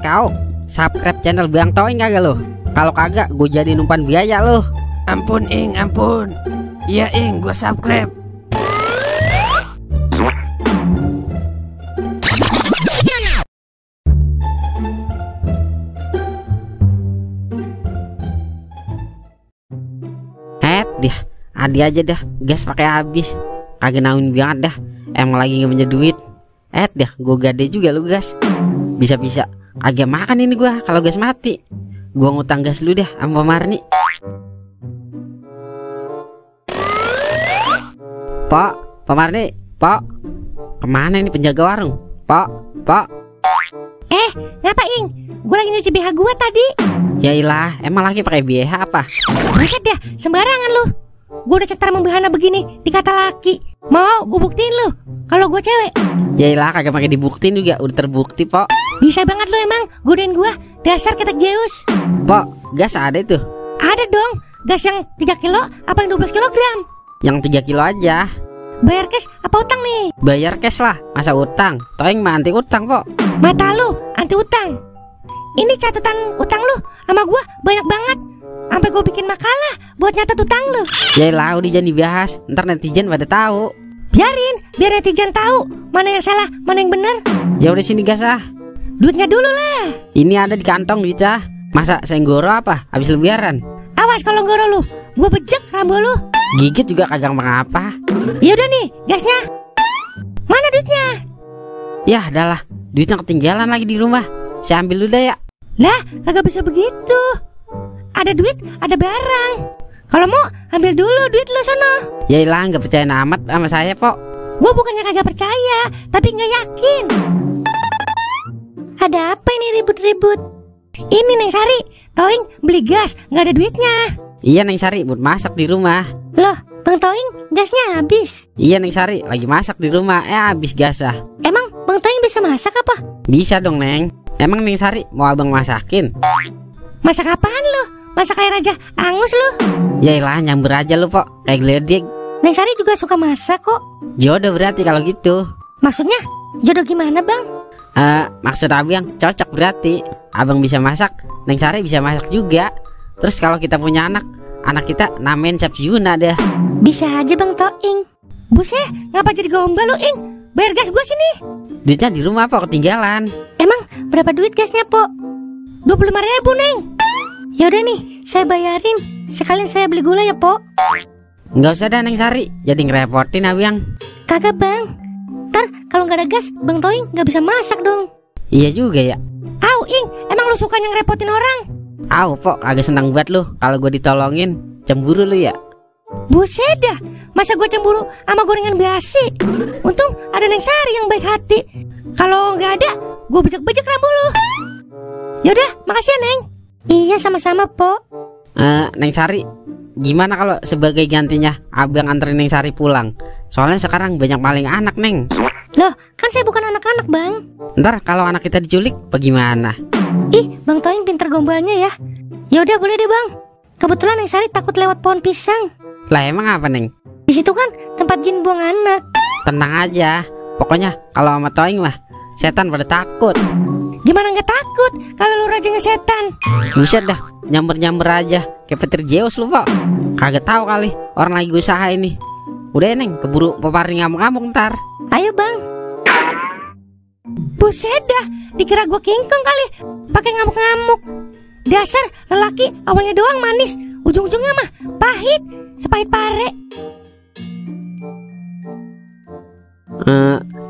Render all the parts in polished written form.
Kau subscribe channel Bang Toing kagak lo? Kalau kagak gue jadi umpan biaya lo. Ampun Ing, ampun. Iya Ing, gue subscribe. Dia Adi aja dah gas pakai habis. Kagak nauin banget dah. Emang lagi nggak punya duit. Dah gue gade juga lu gas. Bisa-bisa kagak makan ini gua kalau gas mati. Gua ngutang gas lu dah sama Marni. Pak Marni, Pak. Kemana ini penjaga warung? Pak. Ngapa Ing? Gue lagi nyuci BH gue tadi. Yailah, emang lagi pakai BH apa? Buset dah, sembarangan lu. Gue udah cetar membahana begini dikata laki. Mau gue buktiin lu kalau gue cewek. Yailah, kagak pakai dibuktiin juga, udah terbukti, Pak. Bisa banget lu emang godain gue. Dasar ketek Zeus. Pak, gas ada itu? Ada dong. Gas yang 3 kilo apa yang 12 kilogram? Yang 3 kilo aja. Bayar cash apa utang nih? Bayar cash lah, masa utang? Toing mah anti utang, Pak. Mata lu anti utang. Ini catatan utang lu sama gua banyak banget. Sampai gua bikin makalah buat nyatet utang lu. Yaelah, udah jangan dibahas. Ntar netizen pada tahu. Biar netizen tahu mana yang salah, mana yang benar. Ya udah sini gas ah. Duitnya dulu lah. Ini ada di kantong duitnya. Masa senggoro apa? Habis lebaran. Awas kalau goro lu, gua bejek rambut lu. Gigit juga kagak mengapa. Ya udah nih, gasnya. Mana duitnya? Ya, adalah. Duitnya ketinggalan lagi di rumah. Saya ambil dulu dah ya. Lah, kagak bisa begitu. Ada duit, ada barang. Kalau mau ambil dulu duit lu sono. Yaelah, nggak percaya amat sama saya, Pok. Gua bukannya kagak percaya, tapi nggak yakin. Ada apa ini ribut-ribut? Ini Neng Sari, Toing beli gas, nggak ada duitnya. Iya Neng Sari, buat masak di rumah. Loh, Bang Toing gasnya habis. Iya Neng Sari, lagi masak di rumah. Habis gas ah. Emang Bang Toing bisa masak apa? Bisa dong Neng. Emang Neng Sari mau abang masakin? Masak apaan lu? Masak air aja angus lu. Yaelah, nyamber aja lu, Pok. Kayak geledek. Neng Sari juga suka masak kok. Jodoh berarti kalau gitu. Maksudnya jodoh gimana Bang? Maksud abang cocok berarti. Abang bisa masak, Neng Sari bisa masak juga. Terus kalau kita punya anak kita namain Sepsiuna deh. Bisa aja Bang Toing. Buset, ngapa jadi gombal lu Ing? Bayar gas gua sini. Duitnya di rumah, Pok, ketinggalan. Emang berapa duit gasnya, Pok? 25.000 Neng. Yaudah nih, saya bayarin. Sekalian saya beli gula ya, Pok. Nggak usah dah Neng Sari, jadi ngerepotin abang. Kagak Bang. Ntar kalau nggak ada gas, Bang Toing nggak bisa masak dong. Iya juga ya. Au Ing, emang lu sukanya ngerepotin orang? Au, Pok, agak senang buat lu kalau gue ditolongin. Cemburu lu ya? Buset dah, masa gue cemburu sama gorengan basi? Untung ada Neng Sari yang baik hati. Kalau nggak ada, gue bejek-bejek rambut lu. Yaudah, makasih ya Neng. Iya sama-sama Pok. Neng Sari, gimana kalau sebagai gantinya abang anterin Neng Sari pulang? Soalnya sekarang banyak maling anak Neng. Loh, kan saya bukan anak-anak Bang. Ntar kalau anak kita diculik, bagaimana? Ih, Bang Toing pinter gombalnya ya. Yaudah boleh deh Bang. Kebetulan Neng Sari takut lewat pohon pisang. Lah emang apa Neng? Di situ kan tempat jin buang anak. Tenang aja. Pokoknya kalau sama Toing mah setan pada takut. Gimana nggak takut kalau lu rajanya setan? Buset dah, nyamber-nyamber aja kayak petir Zeus lu, Pok. Kagak tahu kali orang lagi usaha ini. Udah Neng, keburu peparni ngamuk-ngamuk ntar. Ayo Bang. Buset dah, dikira gua kingkong kali pakai ngamuk-ngamuk. Dasar lelaki awalnya doang manis, ujung-ujungnya mah pahit, sepahit pare.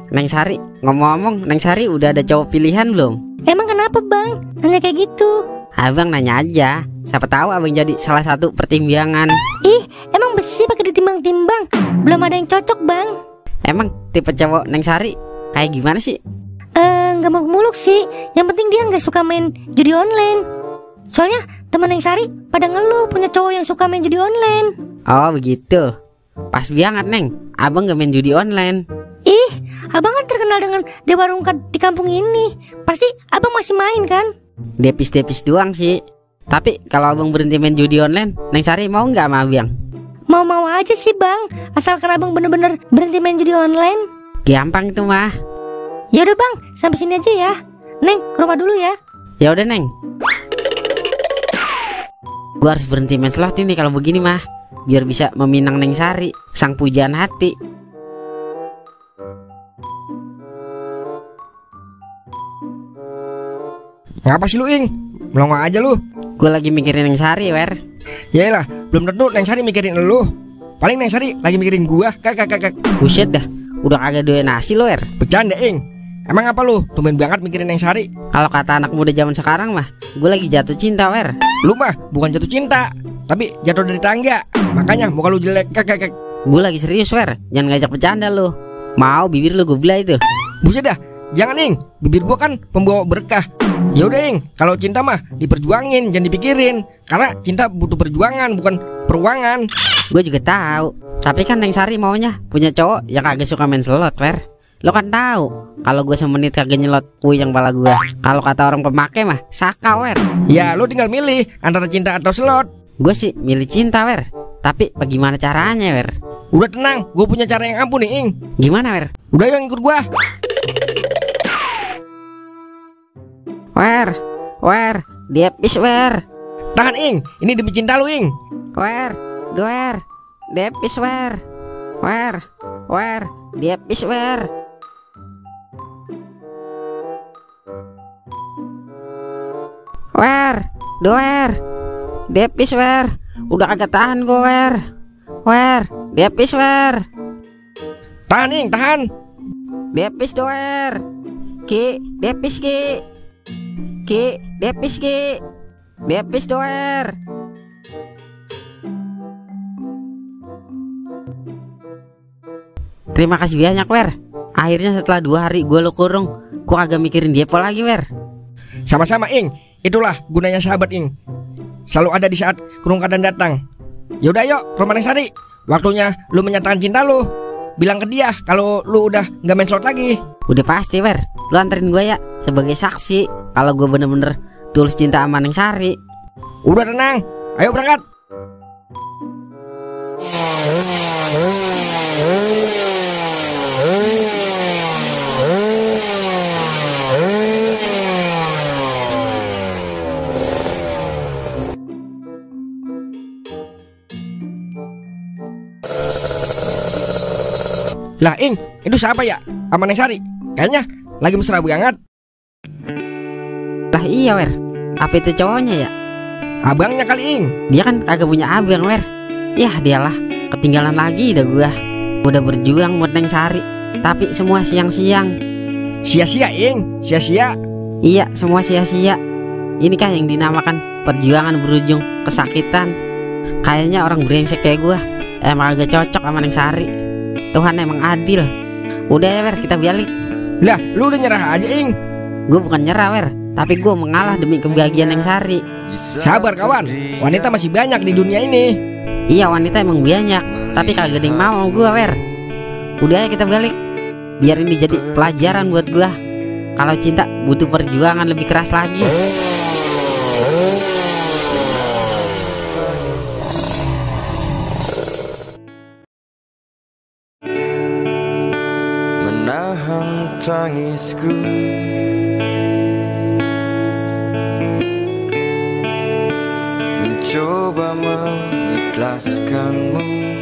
Neng Sari, ngomong-ngomong, Neng Sari udah ada cowok pilihan belum? Emang kenapa Bang? Nanya kayak gitu. Abang nanya aja, siapa tahu abang jadi salah satu pertimbangan. Ih, emang besi pakai ditimbang-timbang? Belum ada yang cocok Bang. Emang tipe cowok Neng Sari kayak gimana sih? Nggak muluk-muluk sih. Yang penting dia nggak suka main judi online. Soalnya temen Neng Sari pada ngeluh punya cowok yang suka main judi online. Oh begitu. Pas banget Neng, abang gak main judi online. Ih, abang kan terkenal dengan dewa rungkat di kampung ini. Pasti abang masih main kan? Depis-depis doang sih. Tapi kalau abang berhenti main judi online, Neng Sari mau nggak sama abang? Mau-mau aja sih Bang, asalkan abang bener-bener berhenti main judi online. Gampang itu mah. Yaudah Bang, sampai sini aja ya. Neng ke rumah dulu ya. Ya udah Neng. Gua harus berhenti main slot ini kalau begini mah, biar bisa meminang Neng Sari, sang pujaan hati. Ngapa sih lu, Ing? Melongo aja lu. Gue lagi mikirin Neng Sari, Wer. Yaelah, belum tentu Neng Sari mikirin lu. Paling Neng Sari lagi mikirin gua. Kak. Buset dah, udah kagak doyan nasi lo, Wer. Bercanda, Ing. Emang apa lu? Tumben banget mikirin Neng Sari. Kalau kata anak muda zaman sekarang mah, gue lagi jatuh cinta, Wer. Lu mah bukan jatuh cinta, tapi jatuh dari tangga. Makanya muka lu jelek. Kak. Gue lagi serius, Wer. Jangan ngajak bercanda lu. Mau bibir lu gue belah itu. Buset dah. Jangan, Ing. Bibir gua kan pembawa berkah. Ya udah, Ing. Kalau cinta mah diperjuangin, jangan dipikirin. Karena cinta butuh perjuangan, bukan peruangan. Gue juga tahu. Tapi kan Neng Sari maunya punya cowok yang kagak suka main slot, Wer. Lo kan tahu kalau gue semenit kagak nyelot puyeng pala gue. Kalau kata orang pemakai mah saka, Wer. Ya lu tinggal milih antara cinta atau slot. Gue sih milih cinta, Wer. Tapi bagaimana caranya, Wer? Udah tenang, gue punya cara yang ampuh nih, Ing. Gimana, Wer? Udah yang ikut gua. Wer, diepis, Wer. Tahan, Ing. Ini demi cinta lu, Ing. Wer, diepis, Wer. Wer, diepis, Wer. Wer, diepis, Wer. Udah kagak tahan gue, Wer, diepis, Wer. Tahan, Ing, tahan. Diepis, Wer. Ki, diepis, Ki. Ki, diepis, Ki. Diepis, Wer. Terima kasih banyak, Wer. Akhirnya setelah 2 hari gue lo kurung, gue kagak mikirin Diepo lagi, Wer. Sama-sama, Ing. Itulah gunanya sahabat, Ing. Selalu ada di saat kurung keadaan datang. Yaudah yuk ke rumah Neng Sari. Waktunya lu menyatakan cinta lu. Bilang ke dia kalau lu udah gak main slot lagi. Udah pasti, Wer. Lu anterin gue ya sebagai saksi kalau gue bener-bener tulus cinta sama Neng Sari. Udah tenang, ayo berangkat. Lah, Ing, itu siapa ya? Sama Neng Sari? Kayaknya lagi mesra banget. Lah iya, Wer. Apa itu cowoknya ya? Abangnya kali, Ing. Dia kan kagak punya abang, Wer. Yah, dialah. Ketinggalan lagi dah gua. Udah berjuang buat Neng Sari, tapi semua siang-siang. Sia-sia, Ing. Sia-sia. Iya, semua sia-sia. Ini kah yang dinamakan perjuangan berujung kesakitan? Kayaknya orang brengsek kayak gua emang agak cocok sama Neng Sari. Tuhan emang adil. Udah ya, Wer, kita balik. Lah, lu udah nyerah aja, Ing. Gue bukan nyerah, Wer, tapi gue mengalah demi kebahagiaan Neng Sari. Sabar, kawan. Wanita masih banyak di dunia ini. Iya, wanita emang banyak, tapi kagak ada yang mau sama gue, Wer. Udah ya kita balik. Biar ini jadi pelajaran buat gue. Kalau cinta butuh perjuangan lebih keras lagi. Menahan tangisku, mencoba mengikhlaskanmu.